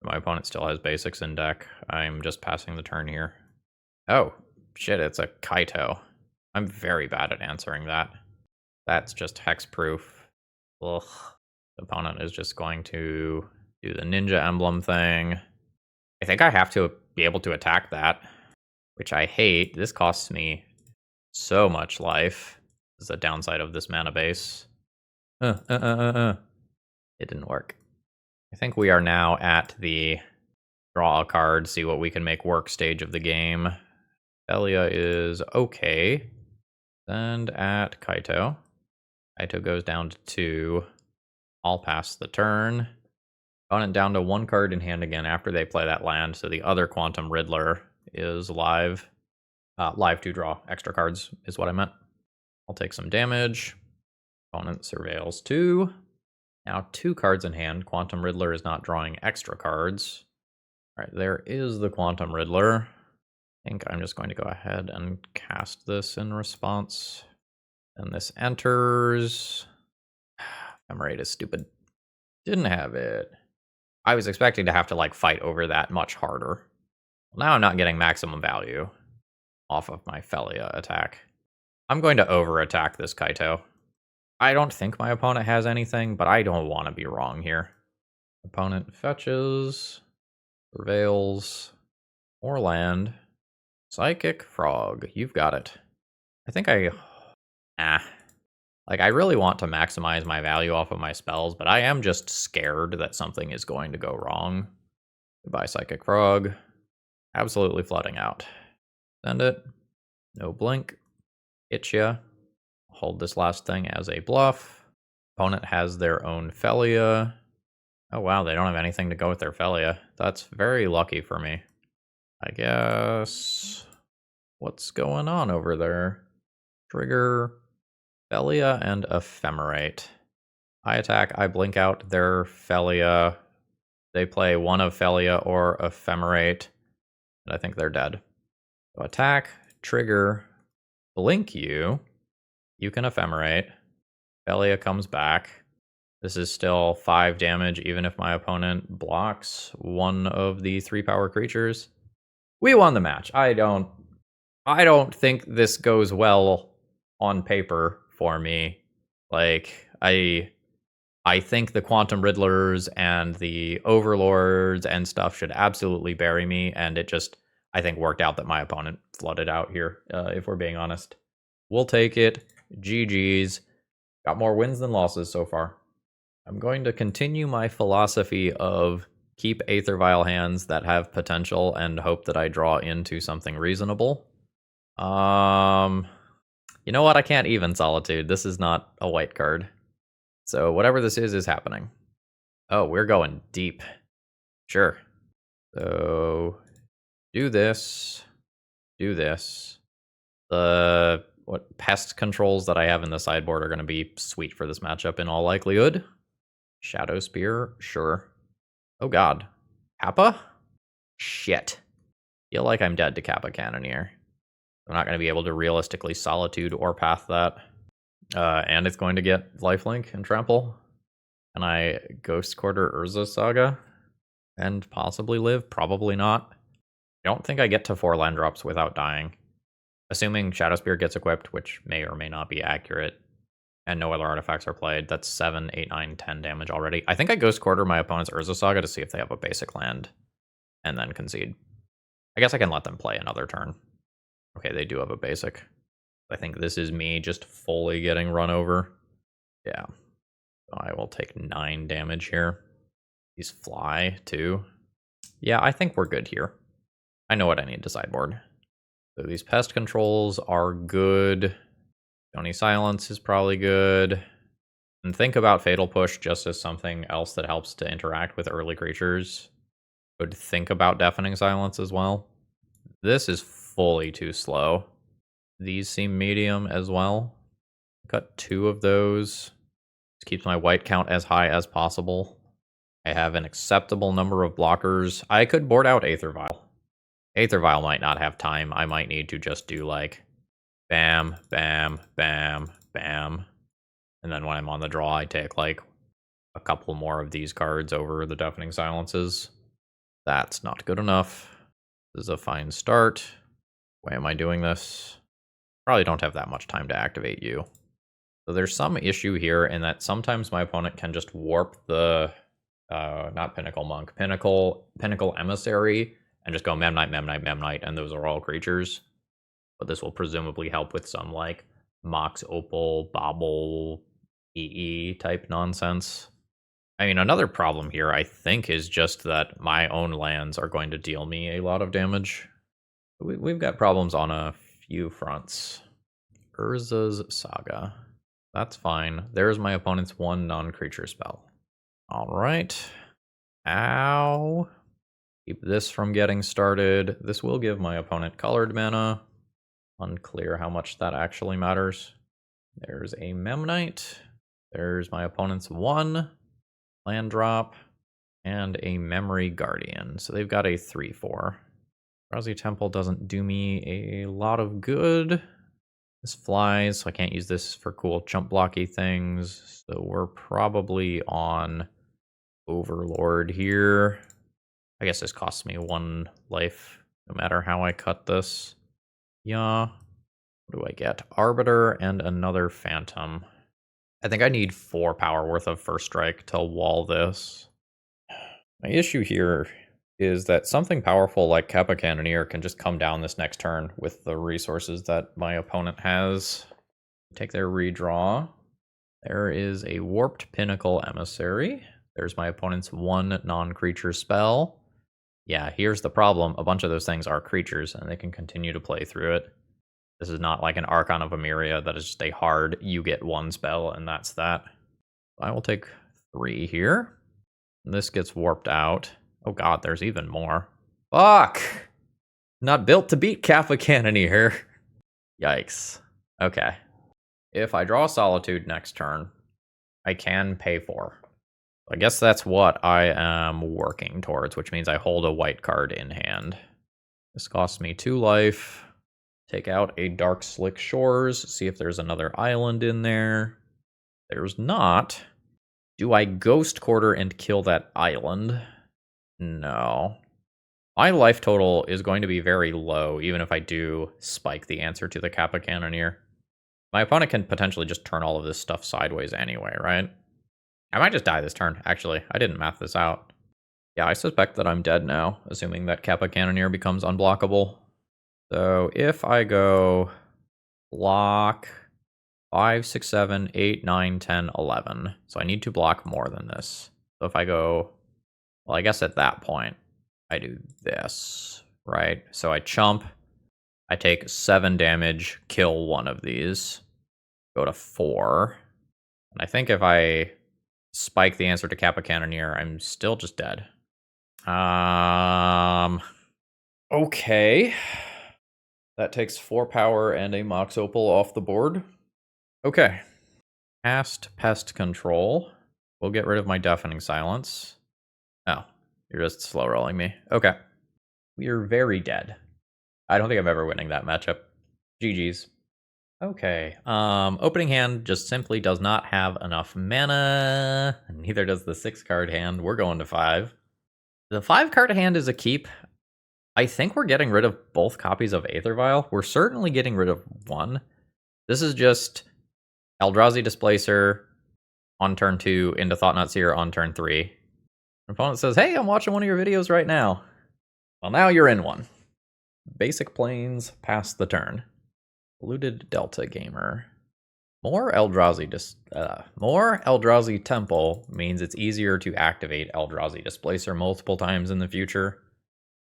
My opponent still has basics in deck. I'm just passing the turn here. Oh, shit, it's a Kaito. I'm very bad at answering that. That's just hexproof. Ugh. The opponent is just going to do the Ninja Emblem thing. I think I have to be able to attack that, which I hate. This costs me so much life. This is the downside of this mana base. It didn't work. I think we are now at the draw a card, see what we can make work stage of the game. Phelia is okay. Send at Kaito. Kaito goes down to 2. I'll pass the turn. Opponent down to 1 card in hand again after they play that land, so the other Quantum Riddler is live. Live to draw extra cards is what I meant. I'll take some damage. Opponent surveils 2. Now 2 cards in hand. Quantum Riddler is not drawing extra cards. All right, there is the Quantum Riddler. I think I'm just going to go ahead and cast this in response. And this enters. Ephemerate is stupid. Didn't have it. I was expecting to have to like fight over that much harder. Well, now I'm not getting maximum value off of my Phelia attack. I'm going to over-attack this Kaito. I don't think my opponent has anything, but I don't want to be wrong here. Opponent fetches, prevails, more land. Psychic Frog, you've got it. I think like, I really want to maximize my value off of my spells, but I am just scared that something is going to go wrong. Goodbye, Psychic Frog. Absolutely flooding out. Send it. No blink. Itcha. Hold this last thing as a bluff. Opponent has their own Phelia. Oh wow, they don't have anything to go with their Phelia. That's very lucky for me. I guess... What's going on over there? Trigger... Phelia and Ephemerate. I attack, I blink out their Phelia. They play one of Phelia or Ephemerate, and I think they're dead. So attack, trigger, blink you. You can Ephemerate. Phelia comes back. This is still 5 damage, even if my opponent blocks one of the 3-power creatures. We won the match. I don't think this goes well on paper for me. Like, I think the Quantum Riddlers and the Overlords and stuff should absolutely bury me, and it just, I think, worked out that my opponent flooded out here, if we're being honest. We'll take it. GG's. Got more wins than losses so far. I'm going to continue my philosophy of keep Aether Vial hands that have potential and hope that I draw into something reasonable. You know what? I can't even Solitude. This is not a white card. So whatever this is happening. Oh, we're going deep. Sure. So do this. Do this. The pest controls that I have in the sideboard are going to be sweet for this matchup in all likelihood. Shadow Spear, sure. Oh god. Kappa? Shit. Feel like I'm dead to Kappa Cannoneer. I'm not going to be able to realistically Solitude or Path that. And it's going to get Lifelink and Trample. Can I Ghost Quarter Urza Saga? And possibly live? Probably not. I don't think I get to 4 land drops without dying. Assuming Shadow Spear gets equipped, which may or may not be accurate, and no other artifacts are played, that's 7, 8, 9, 10 damage already. I think I Ghost Quarter my opponent's Urza Saga to see if they have a basic land, and then concede. I guess I can let them play another turn. Okay, they do have a basic. I think this is me just fully getting run over. Yeah. So I will take 9 damage here. These fly, too. Yeah, I think we're good here. I know what I need to sideboard. So these pest controls are good. Stony Silence is probably good. And think about Fatal Push just as something else that helps to interact with early creatures. Would think about Deafening Silence as well. This is fully too slow. These seem medium as well. Cut 2 of those. This keeps my white count as high as possible. I have an acceptable number of blockers. I could board out Aether Vial. Aether Vial might not have time. I might need to just do like bam, bam, bam, bam. And then when I'm on the draw, I take like a couple more of these cards over the Deafening Silences. That's not good enough. This is a fine start. Why am I doing this? Probably don't have that much time to activate you. So there's some issue here in that sometimes my opponent can just warp the, not Pinnacle Monk, Pinnacle Emissary, and just go Memnite, Memnite, Memnite, and those are all creatures. But this will presumably help with some, like, Mox, Opal, Bobble, EE type nonsense. I mean, another problem here, I think, is just that my own lands are going to deal me a lot of damage. We've got problems on a few fronts. Urza's Saga. That's fine. There's my opponent's 1 non-creature spell. Alright. Ow. Keep this from getting started. This will give my opponent colored mana. Unclear how much that actually matters. There's a Memnite. There's my opponent's 1 land drop. And a Memory Guardian. So they've got a 3/4. Eldrazi Temple doesn't do me a lot of good. This flies, so I can't use this for cool chump blocky things. So we're probably on Overlord here. I guess this costs me 1 life, no matter how I cut this. Yeah. What do I get? Arbiter and another Phantom. I think I need 4 power worth of First Strike to wall this. My issue here is that something powerful like Kappa Cannoneer can just come down this next turn with the resources that my opponent has. Take their redraw. There is a Warped Pinnacle Emissary. There's my opponent's 1 non-creature spell. Yeah, here's the problem. A bunch of those things are creatures, and they can continue to play through it. This is not like an Archon of Emeria that is just a hard, you get 1 spell, and that's that. I will take 3 here. This gets warped out. Oh god, there's even more. Fuck! Not built to beat Kappa Cannoneer. Yikes. Okay. If I draw Solitude next turn, I can pay 4. I guess that's what I am working towards, which means I hold a white card in hand. This costs me 2 life. Take out a Dark Slick Shores, see if there's another island in there. There's not. Do I Ghost Quarter and kill that island? No. My life total is going to be very low, even if I do spike the answer to the Kappa Cannoneer. My opponent can potentially just turn all of this stuff sideways anyway, right? I might just die this turn, actually. I didn't math this out. Yeah, I suspect that I'm dead now, assuming that Kappa Cannoneer becomes unblockable. So if I go block 5, 6, 7, 8, 9, 10, 11. So I need to block more than this. So if I go Well, I guess at that point, I do this, right? So I chump, I take 7 damage, kill one of these, go to 4. And I think if I spike the answer to Kappa Cannoneer, I'm still just dead. Okay. That takes 4 power and a Mox Opal off the board. Okay. Cast Pest Control. We'll get rid of my Deafening Silence. Oh, you're just slow rolling me. Okay. We are very dead. I don't think I'm ever winning that matchup. GG's. Okay. Opening hand just simply does not have enough mana. Neither does the 6-card hand. We're going to 5. The 5-card hand is a keep. I think we're getting rid of both copies of Aether Vial. We're certainly getting rid of one. This is just Eldrazi Displacer on turn 2 into Thought-Knot Seer on turn 3. An opponent says, hey, I'm watching one of your videos right now. Well, now you're in one. Basic Plains, pass the turn. Looted Delta Gamer. More Eldrazi Temple means it's easier to activate Eldrazi Displacer multiple times in the future.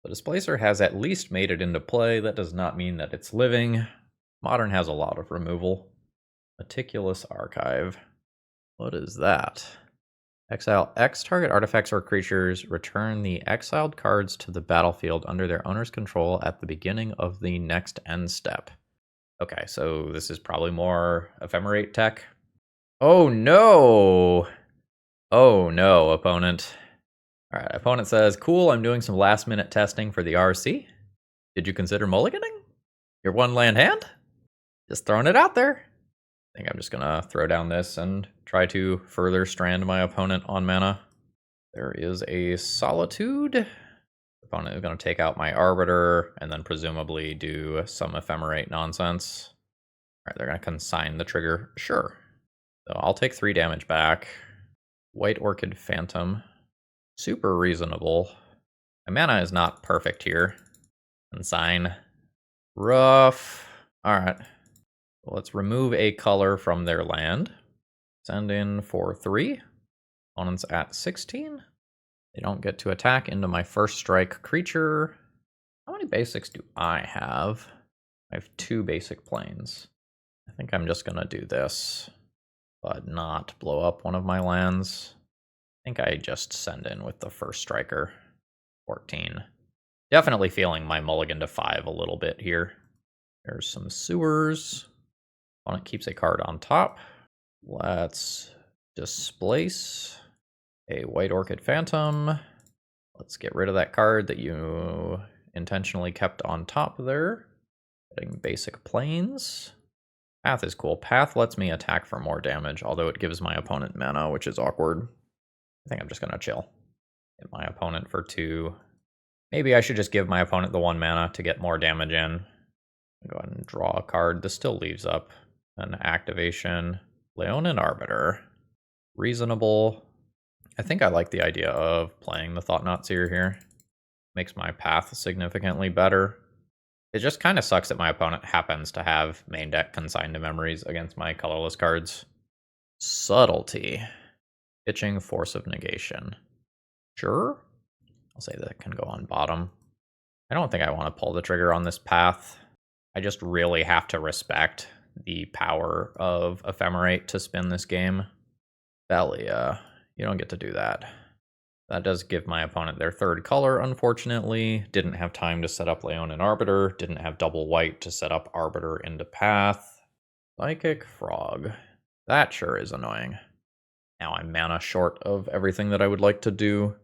The Displacer has at least made it into play. That does not mean that it's living. Modern has a lot of removal. Meticulous Archive. What is that? Exile X target artifacts or creatures. Return the exiled cards to the battlefield under their owner's control at the beginning of the next end step. Okay, so this is probably more Ephemerate tech. Oh no! Oh no, opponent. Alright, opponent says, cool, I'm doing some last minute testing for the RC. Did you consider mulliganing? Your 1-land hand? Just throwing it out there. I think I'm just gonna throw down this and try to further strand my opponent on mana. There is a Solitude. Opponent is gonna take out my Arbiter and then presumably do some Ephemerate nonsense. Alright, they're gonna consign the trigger. Sure. So I'll take 3 damage back. White Orchid Phantom. Super reasonable. My mana is not perfect here. Consign. Rough. Alright. Let's remove a color from their land. Send in for 3. Opponent's at 16. They don't get to attack into my first strike creature. How many basics do I have? I have 2 basic planes. I think I'm just gonna do this, but not blow up one of my lands. I think I just send in with the first striker. 14. Definitely feeling my mulligan to 5 a little bit here. There's some sewers. Opponent keeps a card on top. Let's displace a White Orchid Phantom. Let's get rid of that card that you intentionally kept on top there. Getting basic planes. Path is cool. Path lets me attack for more damage, although it gives my opponent mana, which is awkward. I think I'm just gonna chill. Hit my opponent for 2. Maybe I should just give my opponent the 1 mana to get more damage in. Go ahead and draw a card. This still leaves up an activation. Leonin Arbiter. Reasonable. I think I like the idea of playing the Thought-Knot Seer here. Makes my path significantly better. It just kind of sucks that my opponent happens to have main deck Consigned to Memories against my colorless cards. Subtlety. Pitching Force of Negation. Sure. I'll say that can go on bottom. I don't think I want to pull the trigger on this path. I just really have to respect the power of Ephemerate to spin this game. Phelia, you don't get to do that. That does give my opponent their 3rd color, unfortunately. Didn't have time to set up Leonin Arbiter. Didn't have double white to set up Arbiter into path. Psychic Frog. That sure is annoying. Now I'm mana short of everything that I would like to do.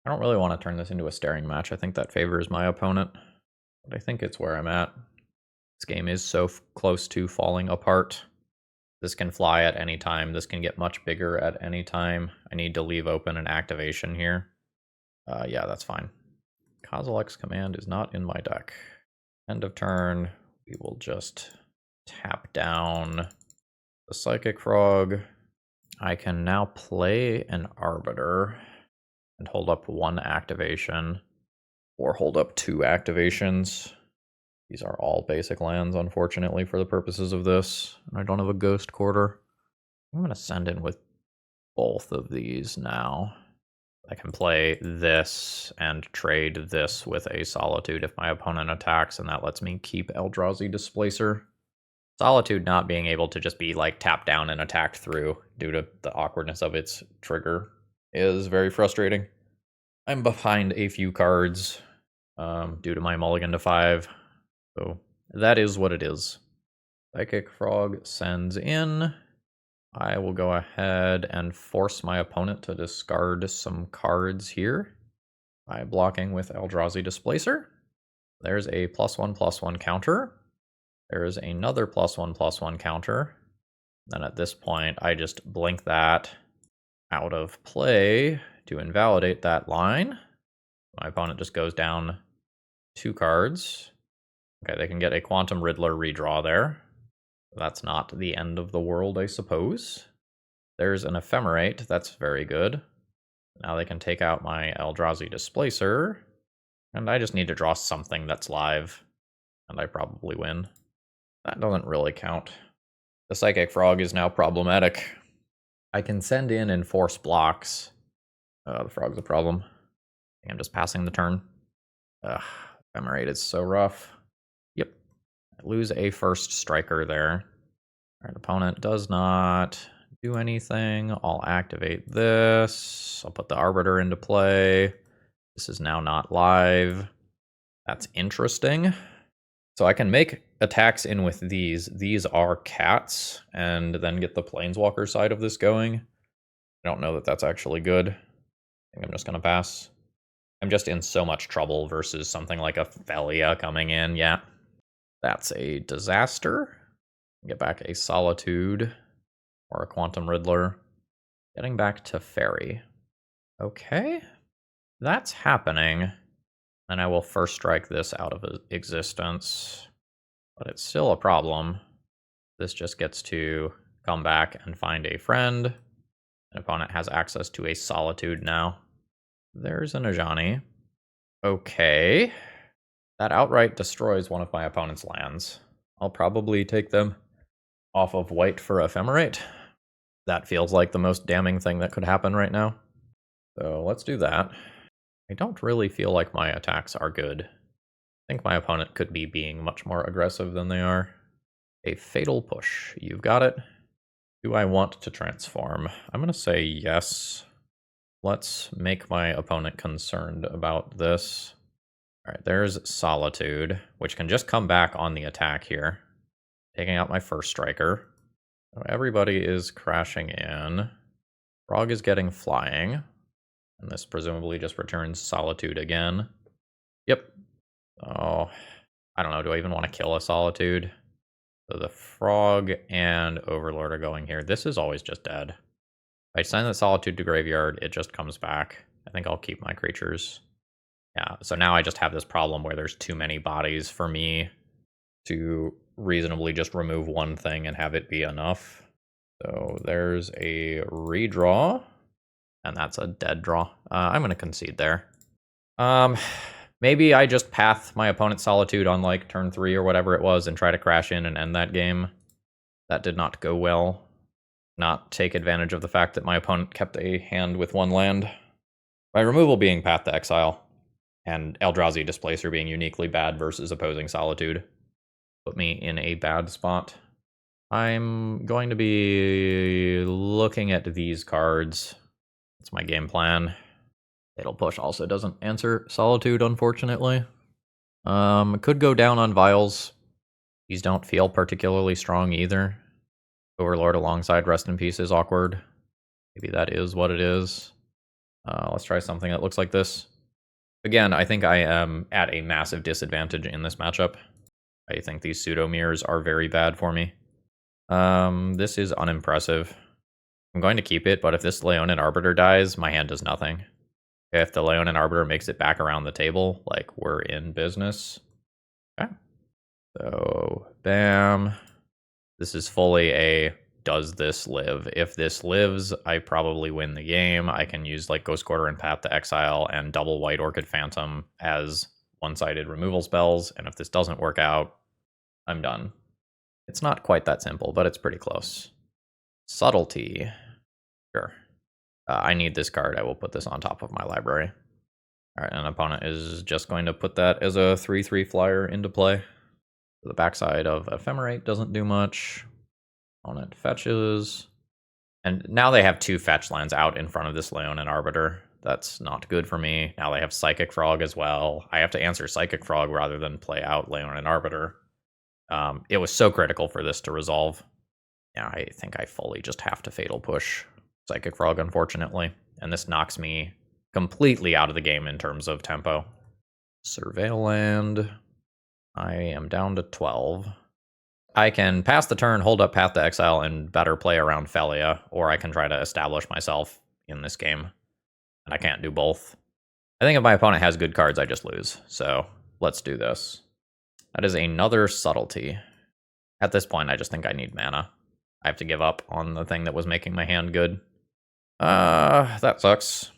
I don't really want to turn this into a staring match. I think that favors my opponent. But I think it's where I'm at. This game is so close to falling apart. This can fly at any time. This can get much bigger at any time. I need to leave open an activation here. Yeah, that's fine. Kozilek's Command is not in my deck. End of turn. We will just tap down the Psychic Frog. I can now play an Arbiter and hold up 1 activation, or hold up 2 activations. These are all basic lands, unfortunately, for the purposes of this. And I don't have a Ghost Quarter. I'm going to send in with both of these now. I can play this and trade this with a Solitude if my opponent attacks, and that lets me keep Eldrazi Displacer. Solitude not being able to just be like tapped down and attacked through due to the awkwardness of its trigger is very frustrating. I'm behind a few cards due to my mulligan to 5, so that is what it is. Psychic Frog sends in. I will go ahead and force my opponent to discard some cards here by blocking with Eldrazi Displacer. There's a +1/+1 counter. There's another +1/+1 counter. Then at this point, I just blink that out of play to invalidate that line. My opponent just goes down 2 cards. Okay, they can get a Quantum Riddler redraw there. That's not the end of the world, I suppose. There's an Ephemerate, that's very good. Now they can take out my Eldrazi Displacer, and I just need to draw something that's live, and I probably win. That doesn't really count. The Psychic Frog is now problematic. I can send in and force blocks. The frog's a problem. I'm just passing the turn. Ephemerate is so rough. Yep. I lose a first striker there. Alright, opponent does not do anything. I'll activate this. I'll put the Arbiter into play. This is now not live. That's interesting. So I can make attacks in with these. These are cats, and then get the Planeswalker side of this going. I don't know that that's actually good. I think I'm just going to pass. I'm just in so much trouble versus something like a Phelia coming in. Yeah, that's a disaster. Get back a Solitude or a Quantum Riddler. Getting back to Fairy. Okay, that's happening. And I will first strike this out of existence. But it's still a problem. This just gets to come back and find a friend. An opponent has access to a Solitude now. There's an Ajani. Okay. That outright destroys one of my opponent's lands. I'll probably take them off of white for Ephemerate. That feels like the most damning thing that could happen right now. So let's do that. I don't really feel like my attacks are good. I think my opponent could be being much more aggressive than they are. A Fatal Push. You've got it. Do I want to transform? I'm going to say yes. Let's make my opponent concerned about this. All right, there's Solitude, which can just come back on the attack here. Taking out my first striker. So everybody is crashing in. Frog is getting flying. And this presumably just returns Solitude again. Yep. Oh, I don't know. Do I even want to kill a Solitude? So the Frog and Overlord are going here. This is always just dead. If I send the Solitude to graveyard, it just comes back. I think I'll keep my creatures. Yeah, so now I just have this problem where there's too many bodies for me to reasonably just remove one thing and have it be enough. So there's a redraw, and that's a dead draw. I'm going to concede there. Maybe I just path my opponent's Solitude on like turn 3 or whatever it was and try to crash in and end that game. That did not go well. Not take advantage of the fact that my opponent kept a hand with 1 land. By removal being Path to Exile, and Eldrazi Displacer being uniquely bad versus opposing Solitude, put me in a bad spot. I'm going to be looking at these cards. That's my game plan. Fatal Push also doesn't answer Solitude, unfortunately. Could go down on Vials. These don't feel particularly strong either. Overlord alongside Rest in Peace is awkward. Maybe that is what it is. Let's try something that looks like this. Again, I think I am at a massive disadvantage in this matchup. I think these pseudo mirrors are very bad for me. This is unimpressive. I'm going to keep it, but if this Leonin Arbiter dies, my hand does nothing. If the Leonin Arbiter makes it back around the table, like, we're in business. Okay. So, bam. This is fully a, does this live? If this lives, I probably win the game. I can use, like, Ghost Quarter and Path to Exile and double White Orchid Phantom as one-sided removal spells, and if this doesn't work out, I'm done. It's not quite that simple, but it's pretty close. Subtlety. Sure. I need this card. I will put this on top of my library. All right, an opponent is just going to put that as a 3/3 flyer into play. The backside of Ephemerate doesn't do much. Opponent fetches. And now they have 2 fetch lands out in front of this Leonin Arbiter. That's not good for me. Now they have Psychic Frog as well. I have to answer Psychic Frog rather than play out Leonin Arbiter. It was so critical for this to resolve. Yeah, I think I fully just have to Fatal Push Psychic Frog, unfortunately. And this knocks me completely out of the game in terms of tempo. Surveil land. I am down to 12. I can pass the turn, hold up Path to Exile, and better play around Phelia, or I can try to establish myself in this game. And I can't do both. I think if my opponent has good cards, I just lose. So let's do this. That is another Subtlety. At this point, I just think I need mana. I have to give up on the thing that was making my hand good. That sucks.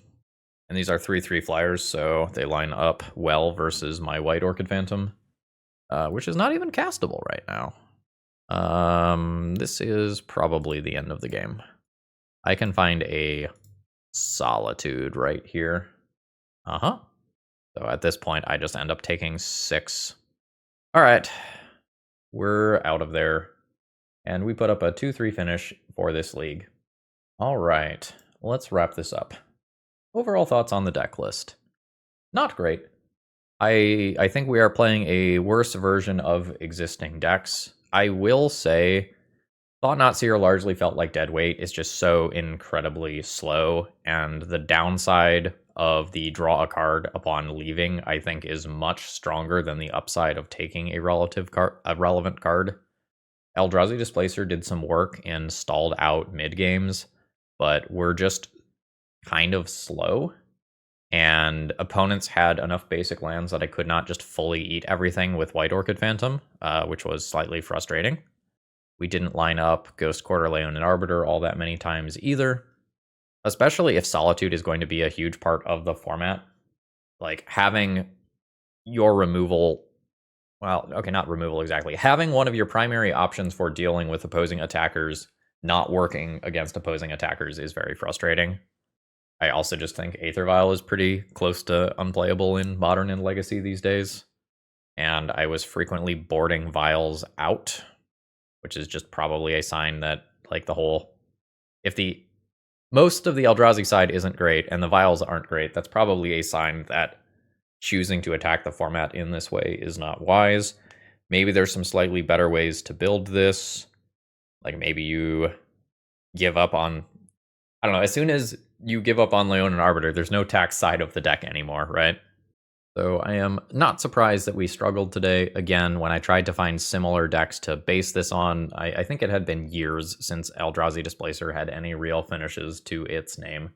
And these are 3/3 flyers, so they line up well versus my white Orchid Phantom, which is not even castable right now. This is probably the end of the game. I can find a Solitude right here. So at this point, I just end up taking 6. All right, we're out of there. And we put up a 2/3 finish for this league. All right, let's wrap this up. Overall thoughts on the deck list. Not great. I think we are playing a worse version of existing decks. I will say, Thought-Knot Seer largely felt like dead weight. It's just so incredibly slow, and the downside of the draw a card upon leaving, I think, is much stronger than the upside of taking a relevant card. Eldrazi Displacer did some work and stalled out mid-games, but we're just kind of slow, and opponents had enough basic lands that I could not just fully eat everything with White Orchid Phantom, which was slightly frustrating. We didn't line up Ghost Quarter, Leonin Arbiter all that many times either, especially if Solitude is going to be a huge part of the format. Like, having your removal... Well, okay, not removal exactly. Having one of your primary options for dealing with opposing attackers not working against opposing attackers is very frustrating. I also just think Aether Vial is pretty close to unplayable in Modern and Legacy these days. And I was frequently boarding Vials out, which is just probably a sign that, like, if the most of the Eldrazi side isn't great and the Vials aren't great, that's probably a sign that choosing to attack the format in this way is not wise. Maybe there's some slightly better ways to build this. Like, maybe you give up on... I don't know, as soon as you give up on Leonin Arbiter, there's no tax side of the deck anymore, right? So I am not surprised that we struggled today. Again, when I tried to find similar decks to base this on, I think it had been years since Eldrazi Displacer had any real finishes to its name.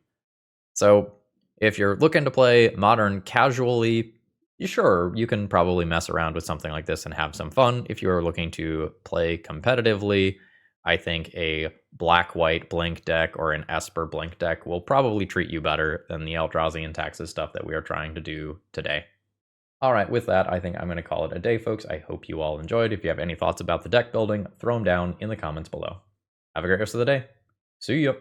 So if you're looking to play Modern casually, sure, you can probably mess around with something like this and have some fun. If you are looking to play competitively, I think a black-white blink deck or an Esper blink deck will probably treat you better than the Eldrazi and Taxes stuff that we are trying to do today. All right, with that, I think I'm going to call it a day, folks. I hope you all enjoyed. If you have any thoughts about the deck building, throw them down in the comments below. Have a great rest of the day. See ya.